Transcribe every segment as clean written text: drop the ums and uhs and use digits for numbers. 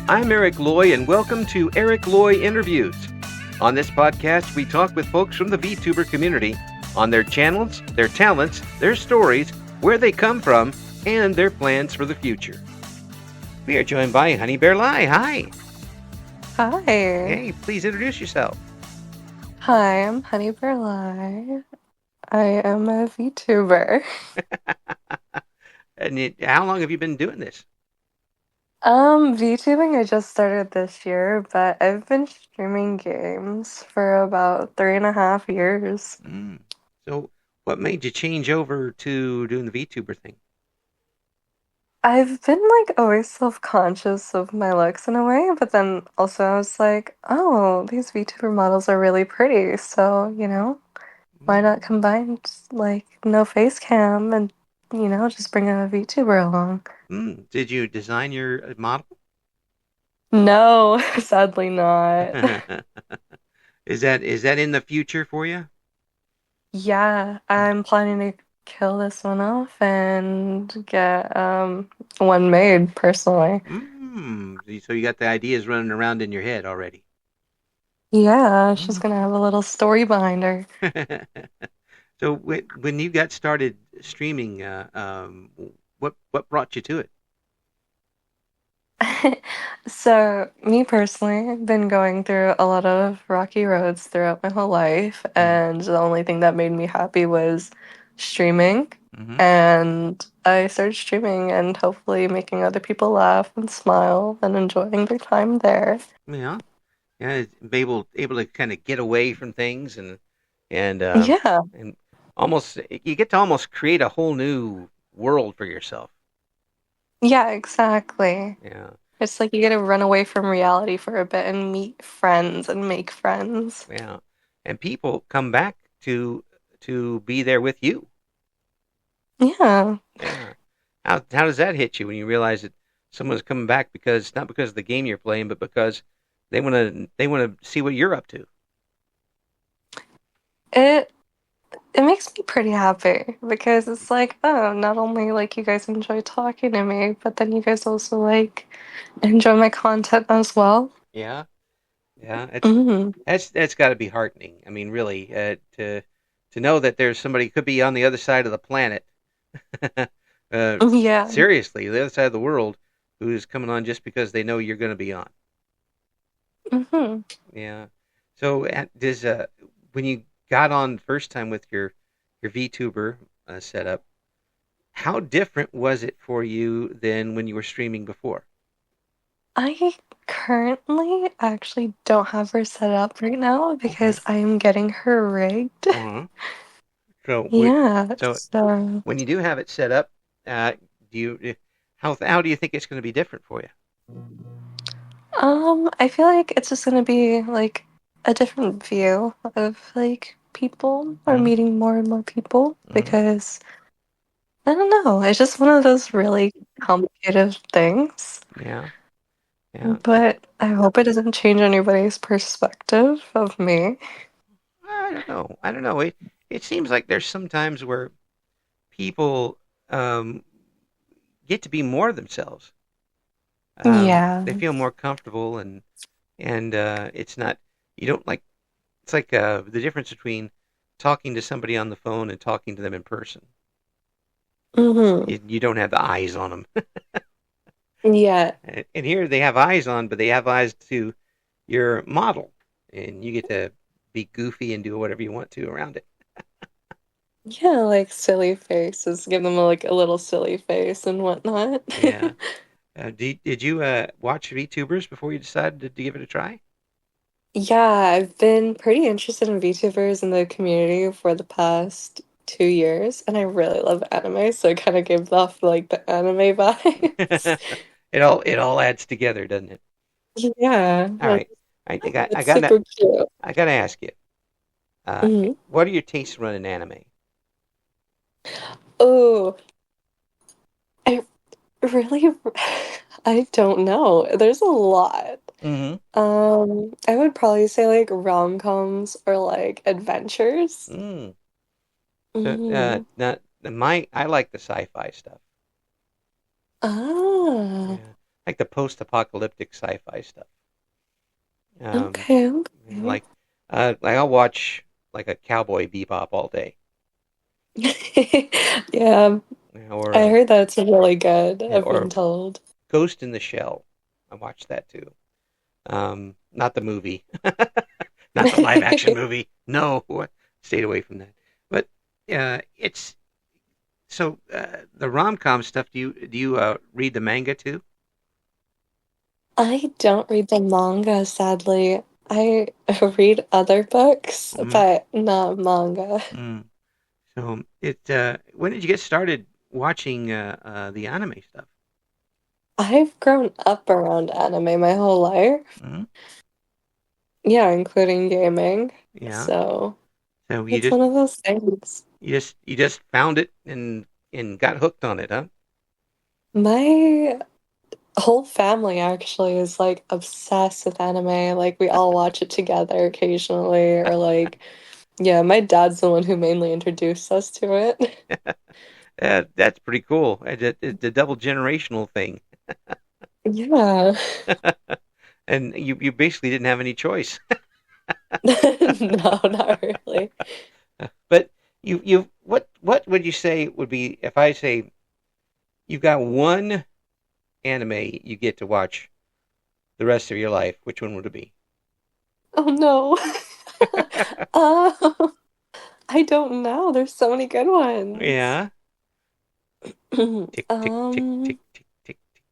I'm Eric Loy, and welcome to Loy Interviews. On this podcast, we talk with folks from the VTuber community on their channels, their talents, their stories, where they come from, and their plans for the future. We are joined by Honeybearlai. Hi. Hi. Hey, please introduce yourself. Hi, I'm Honeybearlai. I am a VTuber. And how long have you been doing this? VTubing I just started this year, but I've been streaming games for about 3.5 years. So, what made you change over to doing the VTuber thing? I've been always self-conscious of my looks in a way, but then also I was like, oh, these VTuber models are really pretty, so, why not combine no face cam and, just bring a VTuber along? Did you design your model? No, sadly not. Is that in the future for you? Yeah, I'm planning to kill this one off and get one made personally. So you got the ideas running around in your head already. Yeah, she's gonna have a little story behind her. So when you got started streaming, what brought you to it? So, me personally, I've been going through a lot of rocky roads throughout my whole life, Mm-hmm. and the only thing that made me happy was streaming. Mm-hmm. And I started streaming and hopefully making other people laugh and smile and enjoying their time there. Yeah, yeah, be able to kind of get away from things and Yeah, and almost you get to almost create a whole new world for yourself. yeah, exactly. Yeah, It's like you get to run away from reality for a bit and meet friends and make friends. yeah, and people come back to be there with you. Yeah. Yeah. How does that hit you when you realize that someone's coming back because not because of the game you're playing, but because they want to see what you're up to? It it makes me pretty happy because it's like, oh, not only you guys enjoy talking to me, but then you guys also enjoy my content as well. Yeah, yeah. Hmm. That's got to be heartening. I mean, really, to know that there's somebody could be on the other side of the planet, uh, Yeah. seriously, the other side of the world, who's coming on just because they know you're going to be on. Hmm. Yeah. So, does when you got on the first time with your VTuber setup, how different was it for you than when you were streaming before? I currently actually don't have her set up right now Okay. because I am getting her rigged. Uh-huh. So, Yeah, so so when you do have it set up, uh, do you how do you think it's going to be different for you? I feel like it's just gonna be a different view of people or Mm-hmm. meeting more and more people Mm-hmm. because I don't know, it's just one of those really complicated things. Yeah. Yeah. But I hope it doesn't change anybody's perspective of me. I don't know. I don't know. It seems like there's some times where people um, get to be more themselves. Yeah. They feel more comfortable and it's not you don't like it's like the difference between talking to somebody on the phone and talking to them in person. Mm-hmm. You don't have the eyes on them. Yeah. And here they have eyes on, but they have eyes to your model, and you get to be goofy and do whatever you want to around it. Yeah, silly faces. Give them a little silly face and whatnot. Yeah. Did you watch VTubers before you decided to give it a try? Yeah, I've been pretty interested in VTubers in the community for the past 2 years, and I really love anime, so it kind of gives off the anime vibes. It all adds together, doesn't it? Yeah, All right. I think I it's gotta super cute. I gotta ask you. Uh, Hmm. what are your tastes running anime? Oh, I really, I don't know. There's a lot. Mm-hmm. I would probably say rom-coms or adventures. Mm. So, Hmm. not my I like the sci-fi stuff. Ah. Yeah. like the post-apocalyptic sci-fi stuff. Um, Okay, you know, okay. like I'll watch like a Cowboy Bebop all day, Yeah, or I heard that's really good. yeah, I've been or told. Ghost in the Shell. I watched that too. Not the movie, not the live action movie. No, stayed away from that. But it's so the rom com stuff. Do you read the manga too? I don't read the manga, sadly. I read other books, Mm, but not manga. mm. So it when did you get started watching the anime stuff? I've grown up around anime my whole life. Mm, Yeah, including gaming. yeah. So So it's one of those things. you just found it and got hooked on it, huh? My whole family actually is like obsessed with anime. Like we all watch it together occasionally, or like, yeah, my dad's the one who mainly introduced us to it. That's pretty cool. It's a double generational thing, Yeah. and you basically didn't have any choice. No, not really. But you what would you say would be if I say you've got one anime you get to watch the rest of your life? Which one would it be? Oh no. Uh, I don't know. There's so many good ones. Yeah. Tick tick tick tick Um, tick tick tick.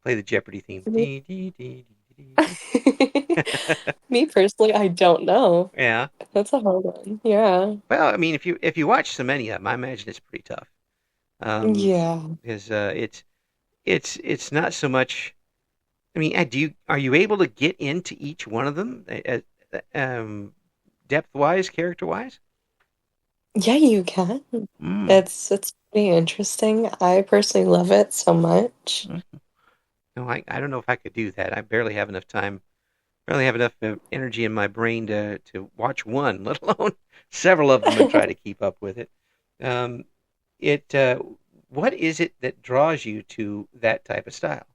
Play the Jeopardy theme. me Dee, dee, dee, dee, dee, dee. me personally, I don't know. Yeah. That's a hard one. Yeah. Well, I mean, if you watch so many of them, I imagine it's pretty tough. Um, Yeah. because it's not so much. I mean, are you able to get into each one of them, depth wise, character wise? Yeah, you can. Mm. It's pretty interesting. I personally love it so much. Mm. No, I don't know if I could do that. I barely have enough time, barely have enough energy in my brain to watch one, let alone several of them and try to keep up with it. Um, it what is it that draws you to that type of style?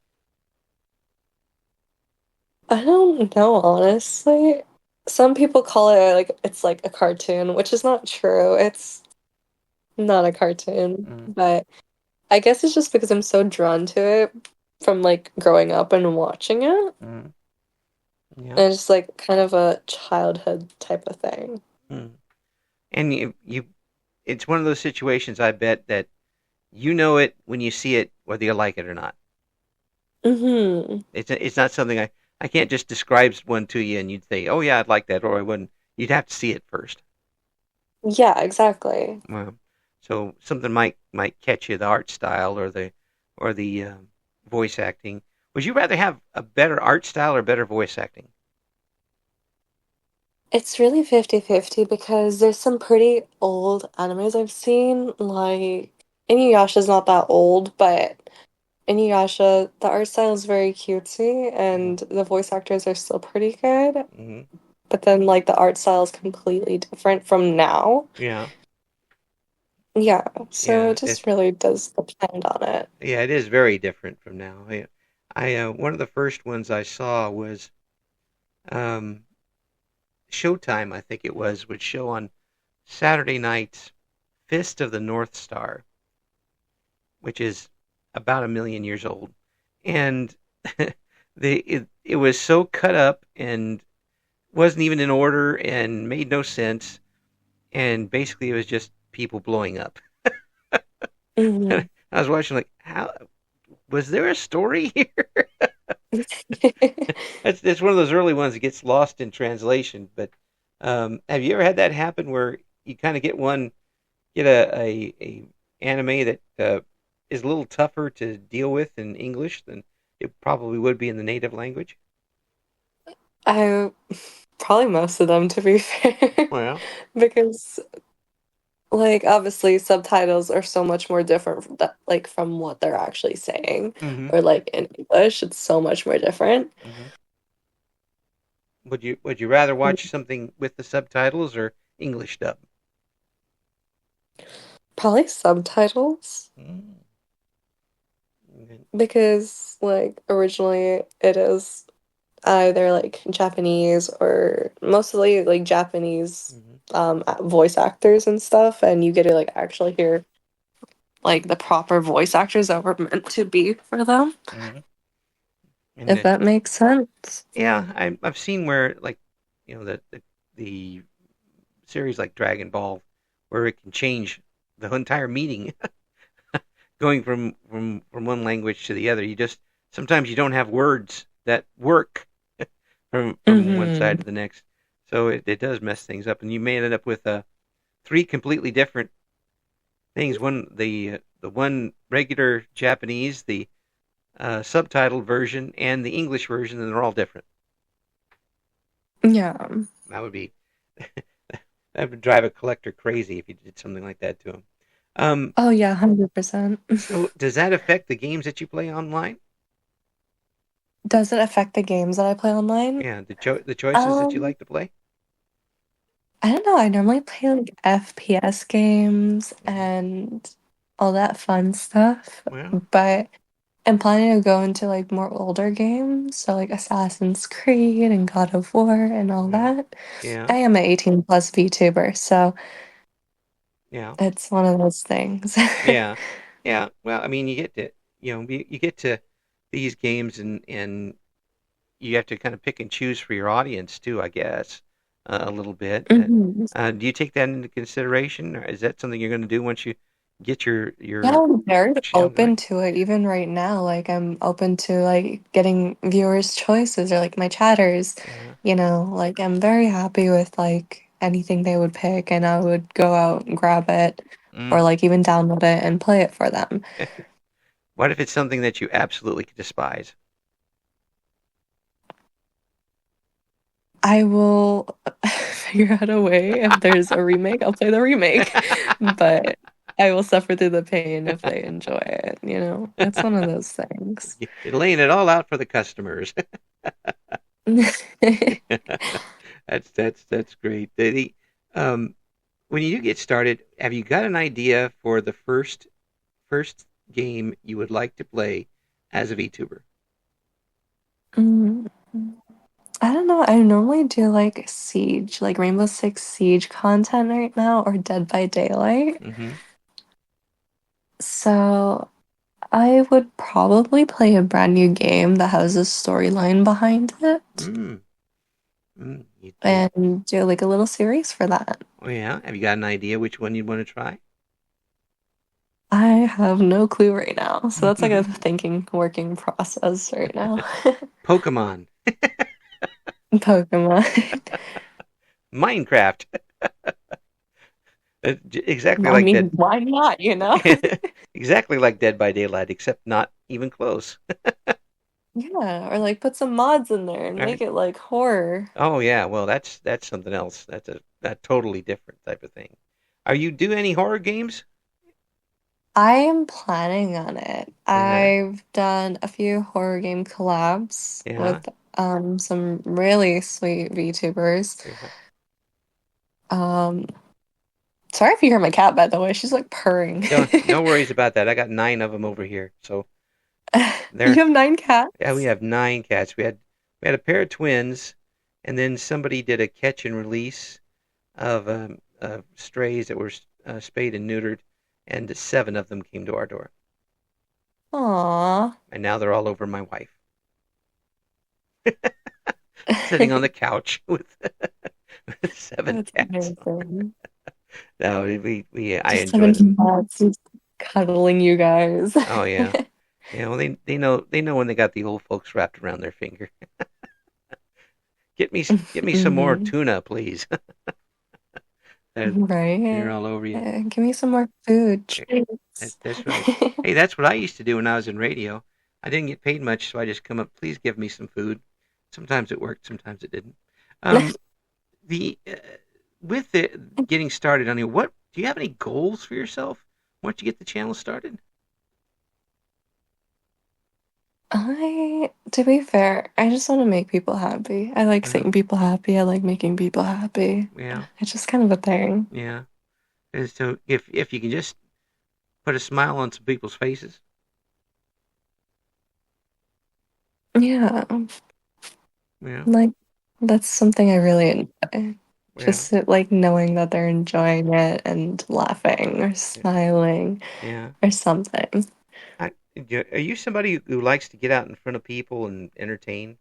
I don't know, honestly. Some people call it like it's like a cartoon, which is not true. It's not a cartoon, Mm, but I guess it's just because I'm so drawn to it from like growing up and watching it. mm, yeah. And it's like kind of a childhood type of thing. Mm. And it's one of those situations. I bet that you know it when you see it, whether you like it or not. Hmm. It's not something I can't just describe one to you and you'd say, oh yeah, I'd like that, or I wouldn't. You'd have to see it first. Yeah, exactly. So something might catch you, the art style or the voice acting. Would you rather have a better art style or better voice acting? It's really 50-50 because there's some pretty old animes I've seen. Like Inuyasha's not that old, but Inuyasha, the art style is very cutesy Mm-hmm. and the voice actors are still pretty good. Mm-hmm. But then like the art style is completely different from now. Yeah, Yeah, so yeah. it just really does depend on it. Yeah, it is very different from now. One of the first ones I saw was um, Showtime, I think it was, would show on Saturday nights Fist of the North Star, which is about 1 million years old, and it was so cut up and wasn't even in order and made no sense, and basically it was just people blowing up. Hmm. I was watching like, how was there a story here? It's one of those early ones that gets lost in translation. But have you ever had that happen where you kind of get a anime that is a little tougher to deal with in English than it probably would be in the native language? I probably most of them to be fair. Well, Because like obviously subtitles are so much more different from that, like from what they're actually saying. hmm Or like in English, it's so much more different. hmm would you rather watch something with the subtitles or English dub? Probably subtitles. Mm. because like originally it is either like Japanese or mostly like Japanese Mm-hmm. voice actors and stuff, and you get to like actually hear like the proper voice actors that were meant to be for them, Mm-hmm. And if that makes sense. yeah, I've seen where like the series like Dragon Ball, where it can change the entire meaning, going from one language to the other. You just sometimes you don't have words that work from one side Hmm. to the next, so it does mess things up, and you may end up with three completely different things. One the one regular Japanese, the subtitled version, and the English version, and they're all different. Yeah. That would be that would drive a collector crazy if you did something like that to him. Oh yeah, 100%. So does that affect the games that you play online? Does it affect the games that I play online? Yeah, the choices that you Um, like to play. I don't know. I normally play like FPS games Hmm. and all that fun stuff, Well, but I'm planning to go into like more older games, so like Assassin's Creed and God of War and all well, that. yeah, I am an 18 plus VTuber, so yeah, it's one of those things. yeah, yeah. Well, I mean, you get to you get to these games and you have to kind of pick and choose for your audience too, I guess, a little bit. Mhm. Do you take that into consideration, or is that something you're going to do once you get Yeah, your I'm very channel going? open to it. Even right now, like I'm open to like getting viewers' choices or like my chatters, Yeah. like I'm very happy with like anything they would pick and I would go out and grab it Mm. or like even download it and play it for them. What if it's something that you absolutely despise? I will figure out a way. If there's a remake, I'll play the remake. But I will suffer through the pain if they enjoy it. It's one of those things. You're laying it all out for the customers. That's great. Um, when you get started, have you got an idea for the first game you would like to play as a VTuber? Mm, I don't know. I normally do like Siege, like Rainbow Six Siege content right now, or Dead by Daylight. Mm-hmm. So I would probably play a brand new game that has a storyline behind it Mm. Mm. and do like a little series for that. Oh yeah. Have you got an idea which one you'd want to try? I have no clue right now. So that's like a thinking working process right now. Pokemon, Pokemon. Minecraft. Exactly I like mean, Dead. why not? Exactly like Dead by Daylight, except not even close. Yeah, or like put some mods in there and make Right? it like horror. Oh yeah. Well, that's something else. That's a totally different type of thing. Are you do any horror games? I am planning on it. Yeah. I've done a few horror game collabs Yeah. with some really sweet VTubers. Yeah. Um, sorry if you hear my cat, by the way. She's like purring. Don't no worries about that. I got nine of them over here. So You they're have nine yeah. We cats? have nine cats. We had a pair of twins, and then somebody did a catch and release of strays that were spayed and neutered, and seven of them came to our door, Aw. and now they're all over my wife, sitting on the couch with seven That's cats. amazing. No, I Just enjoy them. having cats just cuddling you guys. Oh yeah, well they know when they got the old folks wrapped around their finger. Get me some more Hmm. tuna, please. They're Right. all over you. Give me some more food, That, treats. that's right. Hey, that's what I used to do when I was in radio. I didn't get paid much, so I just come up. Please give me some food. Sometimes it worked, sometimes it didn't. Um, the with it getting started on it, what do you have any goals for yourself once you get the channel started? To be fair, I just want to make people happy. I like Uh-huh. seeing people happy. I like making people happy. Yeah, It's just kind of a thing. yeah. And so if you can just put a smile on some people's faces, Yeah, Yeah, like that's something I really enjoy. yeah, Just like knowing that they're enjoying it and laughing or yeah, smiling yeah. or something. Are you somebody who likes to get out in front of people and entertain,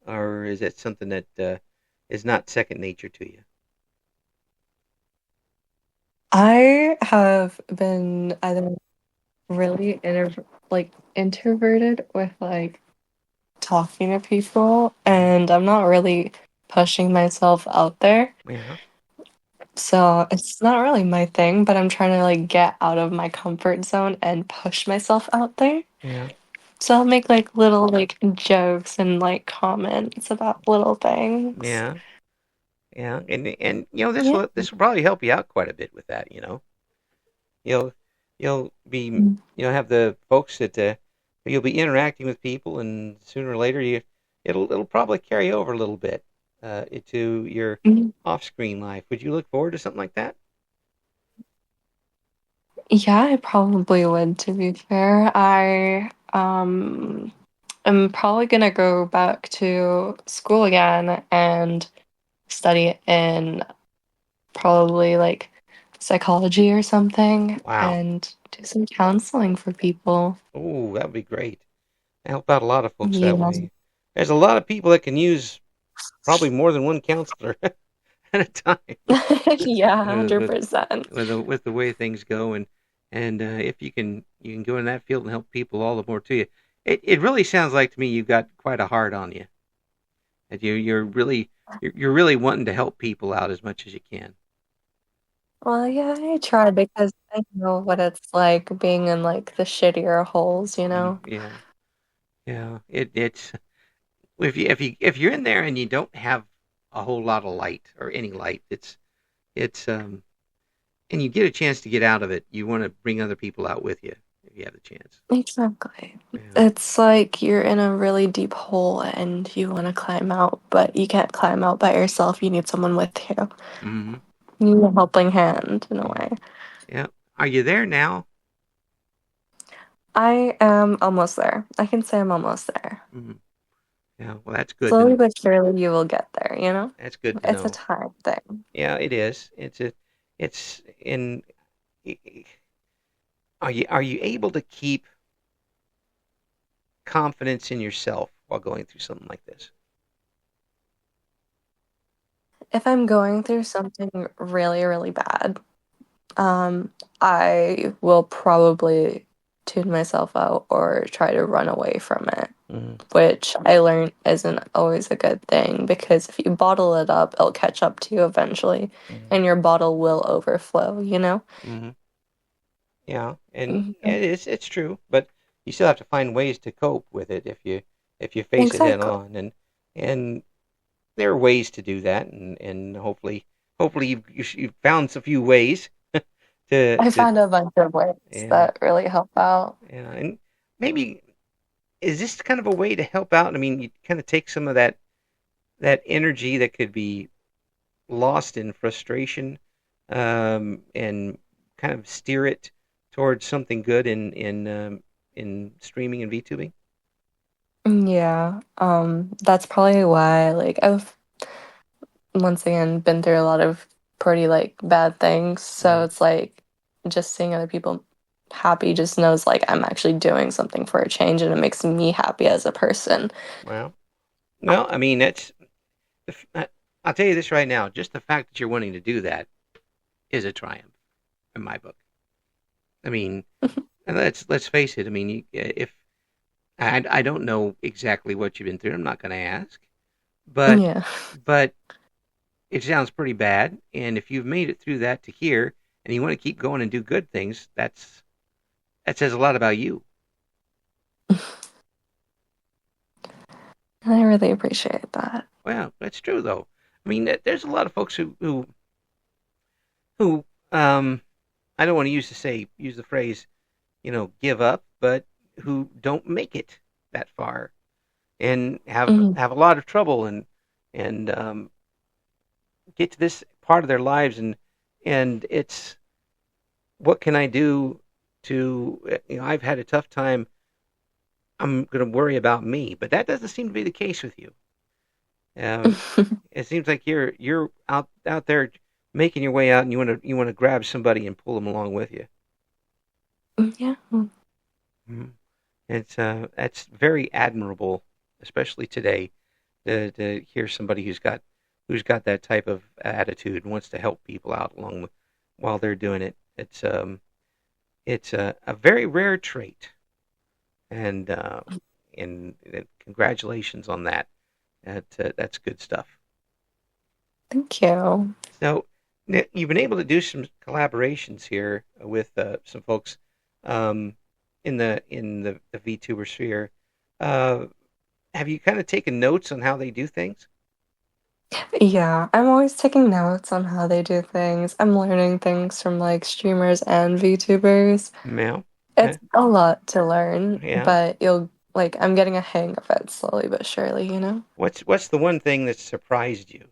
or is that something that is not second nature to you? I have been either really introverted with like talking to people, Hmm. and I'm not really pushing myself out there. Yeah, So it's not really my thing, but I'm trying to like get out of my comfort zone and push myself out there. yeah, So I'll make like little like jokes and like comments about little things. yeah, yeah. And Yeah. this will probably help you out quite a bit with that. You'll you'll be have the folks that you'll be interacting with people, and sooner or later it'll probably carry over a little bit into your Mhm. off-screen life. Would you look forward to something like that? Yeah, I probably would, to be fair. I'm probably gonna go back to school again and study in probably like psychology or something Wow. and do some counseling for people. Oh, that would be great. Help out a lot of folks that Yeah. way. There's a lot of people that can use probably more than one counselor at a time Yeah, with with 100%. with the way things go, and if you can go in that field and help people, all the more to you. It really sounds like to me you've got quite a heart on you. That you're really wanting to help people out as much as you can. Well, yeah, I try because I know what it's like being in like the shittier holes, you know? Yeah, yeah. It's if you're in there and you don't have a whole lot of light or any light, it's and you get a chance to get out of it, you want to bring other people out with you if you have the chance. Exactly. Yeah. It's like you're in a really deep hole and you want to climb out, but you can't climb out by yourself. You need someone with you. Hmm. You need a helping hand in a Yeah. way. Yeah. Are you there now? I am almost there. I can say I'm almost there. Hmm. Yeah. Well, that's good Slowly to but surely you will get there, you know? that's good to It's a know. time thing. Yeah, it is. It's in. Are you able to keep confidence in yourself while going through something like this? If I'm going through something really, really bad, I will probably tune myself out or try to run away from it, Hmm. which I learned isn't always a good thing because if you bottle it up, it'll catch up to you eventually Hmm. and your bottle will overflow, you know? Hmm. Yeah, and Mhm. it's true, but you still have to find ways to cope with it if you face it head Exactly. on, and there are ways to do that, and hopefully you've found a few ways to I to found a bunch of ways yeah, that really help out. yeah, and maybe is this kind of a way to help out? I mean, you kind of take some of that energy that could be lost in frustration, and kind of steer it towards something good in streaming and VTubing. Yeah, that's probably why, like, I've once again been through a lot of pretty like bad things. So Mm, it's like just seeing other people happy just knows like I'm actually doing something for a change and it makes me happy as a person. well, well, I mean that's I'll tell you this right now. Just the fact that you're wanting to do that is a triumph in my book. I mean, and let's face it. I mean, if I don't know exactly what you've been through, I'm not going to ask, but Yeah. but it sounds pretty bad. And if you've made it through that to here, and you want to keep going and do good things, that says a lot about you. I really appreciate that. Well, that's true though. I mean, there's a lot of folks who I don't want to use the phrase, give up, but who don't make it that far and have Mhm. have a lot of trouble and get to this part of their lives and it's what can I do to I've had a tough time. I'm going to worry about me. But that doesn't seem to be the case with you. Um, it seems like you're out there making your way out, and you want to grab somebody and pull them along with you. Yeah. Mhm. It's that's very admirable, especially today, to hear somebody who's got that type of attitude and wants to help people out while they're doing it. It's a very rare trait, and congratulations on that. That's good stuff. Thank you. So you've been able to do some collaborations here with some folks um, in the VTuber sphere. Uh, have you kind of taken notes on how they do things? Yeah, I'm always taking notes on how they do things. I'm learning things from like streamers and VTubers. Yeah. It's Okay. a lot to learn, Yeah. but you'll like I'm getting a hang of it slowly but surely, you know? What's the one thing that surprised you?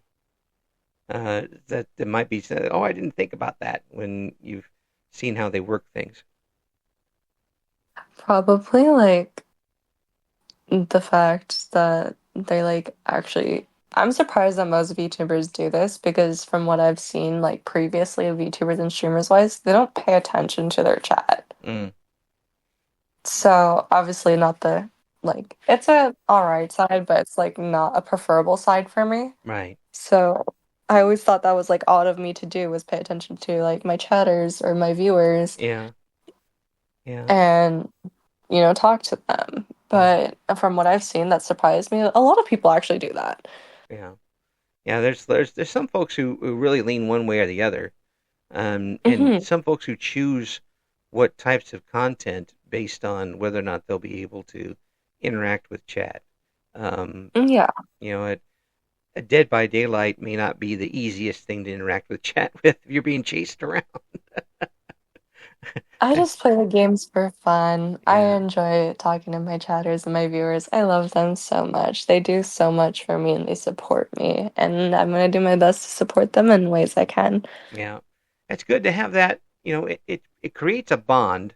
That might be said, oh, I didn't think about that when you've seen how they work things. Probably like the fact that they like actually I'm surprised that most VTubers do this because from what I've seen like previously VTubers and streamers wise, they don't pay attention to their chat. Mm, So obviously not the like it's a alright side, but it's like not a preferable side for me. right. So I always thought that was like odd of me to do was pay attention to like my chatters or my viewers Yeah. Yeah. and talk to them. Yeah. But from what I've seen, that surprised me. A lot of people actually do that. Yeah. Yeah. There's some folks who really lean one way or the other, and Hmm. some folks who choose what types of content based on whether or not they'll be able to interact with chat. Um, Yeah, you know, a Dead by Daylight may not be the easiest thing to interact with chat with if you're being chased around. I just play the games for fun. I Yeah, enjoy talking to my chatters and my viewers. I love them so much. They do so much for me and they support me. And I'm gonna do my best to support them in ways I can. yeah. It's good to have that. It creates a bond.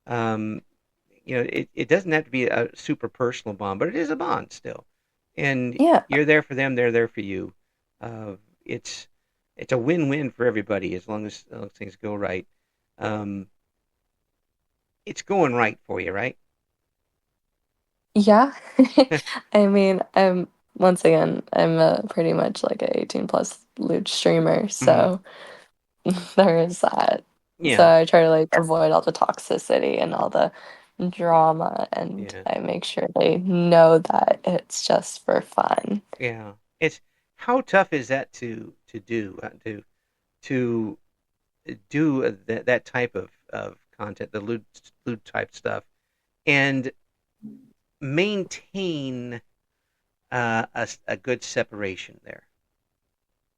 Um, it doesn't have to be a super personal bond, but it is a bond still. And Yeah. you're there for them, they're there for you. Uh, it's it's a win-win for everybody as long as things go right. Um, it's going right for you, right? Yeah. I mean, I'm once again, I'm a pretty much like a 18 plus lewd streamer, Hmm. so there is that. So Yeah, I try to like avoid all the toxicity and all the drama, and yeah, I make sure they know that it's just for fun. yeah. It's how tough is that to do to do that type of content, the lewd type stuff, and maintain a good separation there.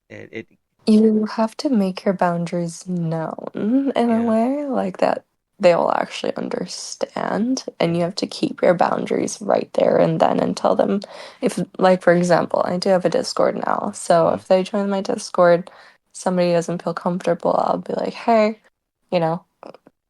It You have to make your boundaries known in a Yeah. way like that they will actually understand, and you Yeah. have to keep your boundaries right there and then and tell them if, like, for example, I do have a Discord now, so Mm, if they join my Discord, somebody doesn't feel comfortable, I'll be like, hey, you know,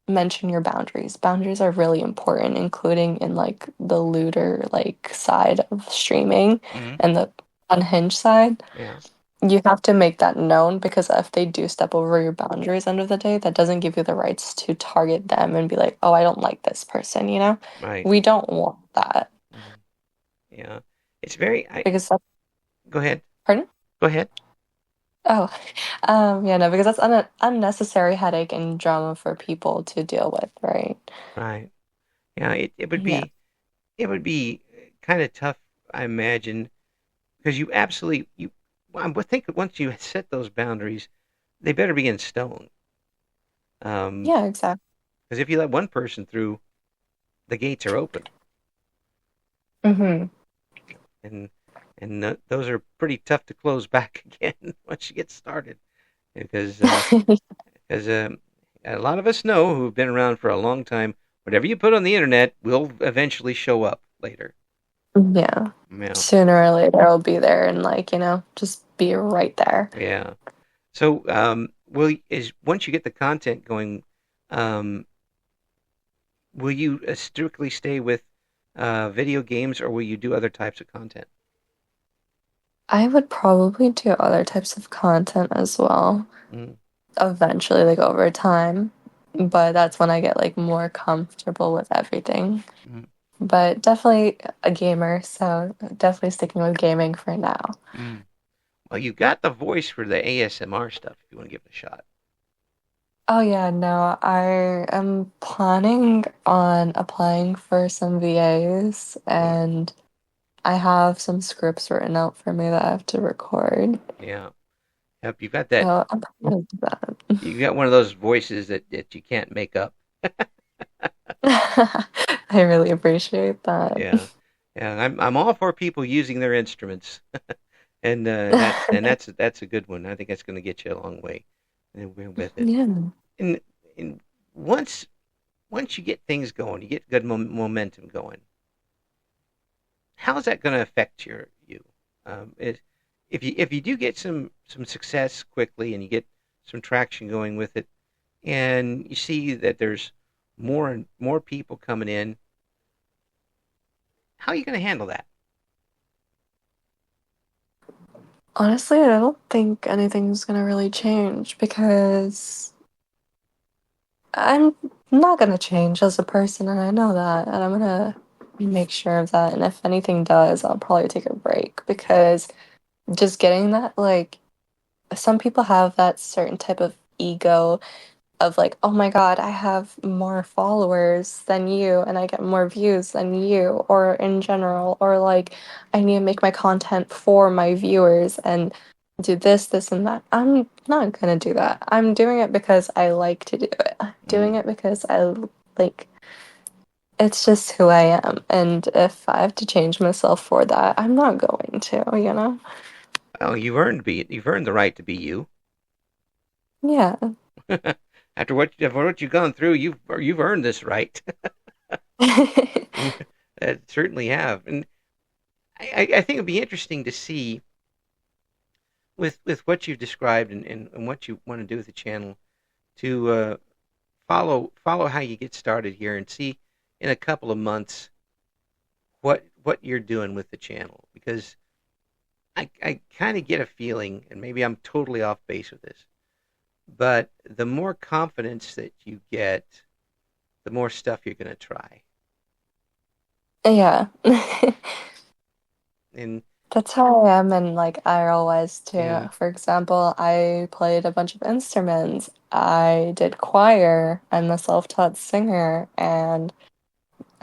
mention your boundaries. Boundaries are really important, including in like the looter like side of streaming mm, and the unhinged side. yeah. You have to make that known because if they do step over your boundaries end of the day, that doesn't give you the rights to target them and be like, oh, I don't like this person, you know? Right. We don't want that Mm, yeah. It's very. I because that's, Go ahead. pardon? Go ahead. Oh, yeah, no, because that's an unnecessary headache and drama for people to deal with, right? Right. Yeah. It would Yeah. be kind of tough, I imagine, because you absolutely you. I would think that once you set those boundaries, they better be in stone. Um, Yeah, exactly. because if you let one person through, the gates are open, Hmm. and those are pretty tough to close back again once you get started. Because Because a lot of us know who've been around for a long time, whatever you put on the internet will eventually show up later. Yeah. Yeah, Sooner or later I'll be there and like, just be right there. yeah. So, will is once you get the content going, um, will you strictly stay with video games, or will you do other types of content? I would probably do other types of content as well, Mm, eventually, like over time. But that's when I get like more comfortable with everything. mm, But definitely a gamer, so definitely sticking with gaming for now. mm. Well, you got the voice for the ASMR stuff if you want to give it a shot. Oh yeah, no, I am planning on applying for some VAs Yeah, and I have some scripts written out for me that I have to record. yeah. Yep, you got that. So I'm planning to do that. You got one of those voices that you can't make up. I really appreciate that. Yeah, yeah. I'm all for people using their instruments, and that's a good one. I think that's going to get you a long way with it. Yeah. And and once once you get things going, you get good momentum going. How is that going to affect you? If you do get some success quickly and you get some traction going with it, and you see that there's more and more people coming in, how are you going to handle that? Honestly, I don't think anything's gonna really change because I'm not gonna change as a person, and I know that, and I'm gonna make sure of that. And if anything does, I'll probably take a break because just getting that, like, some people have that certain type of ego of like, oh my God, I have more followers than you and I get more views than you, or in general, or like, I need to make my content for my viewers and do this, this, and that. I'm not gonna do that. I'm doing it because I like to do it. I'm doing Mm. it because I like it's just who I am. And if I have to change myself for that, I'm not going to, you know? Well, you've earned the right to be you. Yeah. After what you've gone through, you've earned this right. Certainly have, and I think it'd be interesting to see with what you've described and what you want to do with the channel to follow how you get started here and see in a couple of months what you're doing with the channel, because I kind of get a feeling, and maybe I'm totally off base with this, but the more confidence that you get, the more stuff you're going to try. Yeah. And That's how I am in like IRL wise too. yeah, For example, I played a bunch of instruments. I did choir. I'm a self-taught singer, and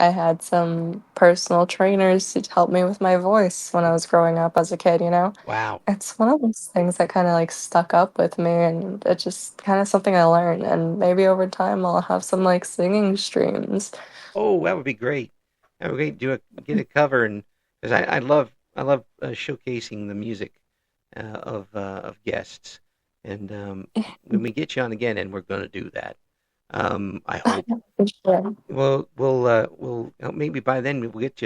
I had some personal trainers to help me with my voice when I was growing up as a kid, you know? wow. It's one of those things that kind of like stuck up with me, and it's just kind of something I learned. And maybe over time I'll have some like singing streams. Oh, that would be great. That would be great. Get a cover, and because I love showcasing the music of guests, and when we get you on again, and we're going to do that, I hope. For sure. Maybe by then we'll get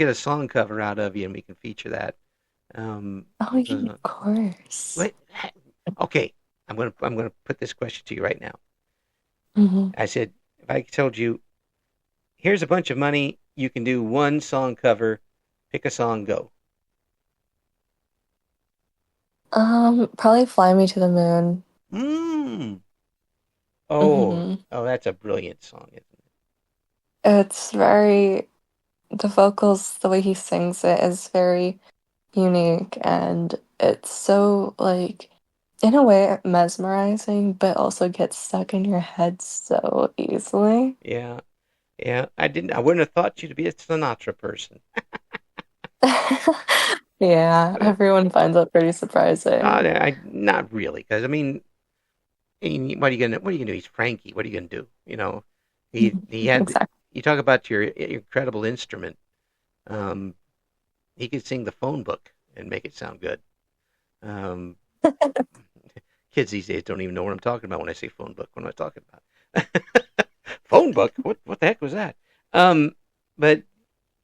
a song cover out of you, and we can feature that. Oh yeah, Because of course. what? Okay, I'm gonna put this question to you right now. Hmm. I said, if I told you, here's a bunch of money, you can do one song cover, pick a song, go. Probably Fly Me to the Moon. Mm. Oh, Hmm. oh, that's a brilliant song, isn't it? It's very, the vocals, the way he sings it is very unique, and it's so like, in a way, mesmerizing, but also gets stuck in your head so easily. Yeah, yeah. I wouldn't have thought you to be a Sinatra person. Yeah, Uh, everyone finds that pretty surprising. not really, because what are you gonna do? He's Frankie. What are you gonna do? He had. Exactly. You talk about your incredible instrument. Um, he could sing the phone book and make it sound good. Um, Kids these days don't even know what I'm talking about when I say phone book. What am I talking about? Phone book? What the heck was that? Um, but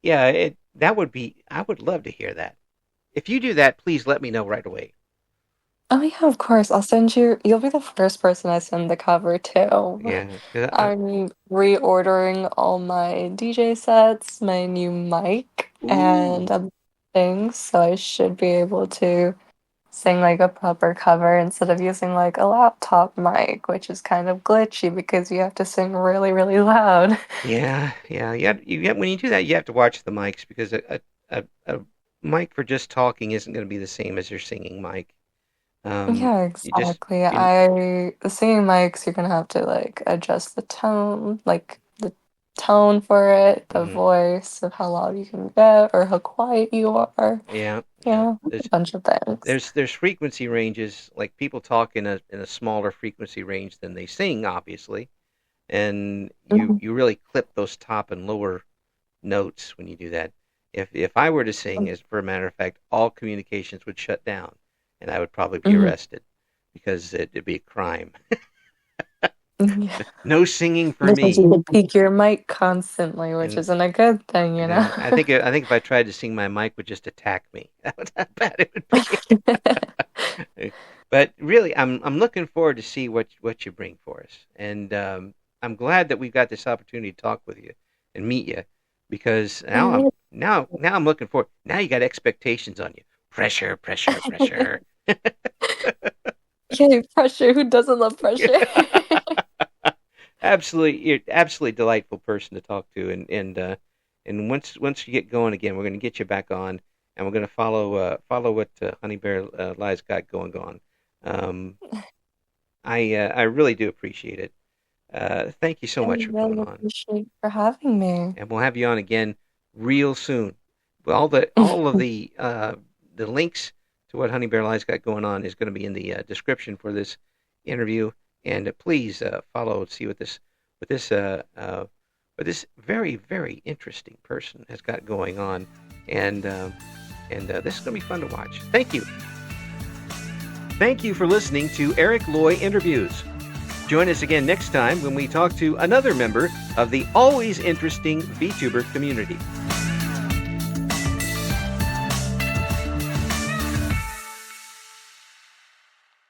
yeah, that would be. I would love to hear that. If you do that, please let me know right away. Oh yeah, of course. I'll send you. You'll be the first person I send the cover to. Yeah, 'cause I'm reordering all my DJ sets, my new mic, and ooh, other things, so I should be able to sing like a proper cover instead of using like a laptop mic, which is kind of glitchy because you have to sing really, really loud. yeah. When you do that, you have to watch the mics because a mic for just talking isn't going to be the same as your singing mic. Yeah, You just exactly. you The singing mics, you're gonna have to like adjust the tone, like the tone for it, the mhm. voice of how loud you can get or how quiet you are. Yeah. Yeah, a bunch of things. There's frequency ranges, like people talk in a smaller frequency range than they sing, obviously, and Mhm. you really clip those top and lower notes when you do that. If I were to sing, as for a matter of fact, all communications would shut down, and I would probably be Mhm. arrested because it'd be a crime. Yeah. No singing for Because me. you could peak your mic constantly, which And isn't a good thing, you know? I think if I tried to sing, my mic would just attack me. That's how bad it would be. But really, I'm looking forward to see what you bring for us, and I'm glad that we've got this opportunity to talk with you and meet you, because now I'm looking forward. Now you got expectations on you. Pressure, pressure, pressure. Yay, pressure. Who doesn't love pressure? Absolutely, you're absolutely delightful person to talk to, and once you get going again, we're going to get you back on, and we're going to follow what Honey Bear Lie's got going on. Um, I really do appreciate it. Thank you so I much for coming really on, appreciate you for having me. and we'll have you on again real soon. Well, all of the links to what Honey Bear Lie's got going on is going to be in the description for this interview, and please follow and see what this what this very interesting person has got going on, and this is going to be fun to watch. Thank you. Thank you for listening to Eric Loy Interviews. Join us again next time when we talk to another member of the always interesting VTuber community.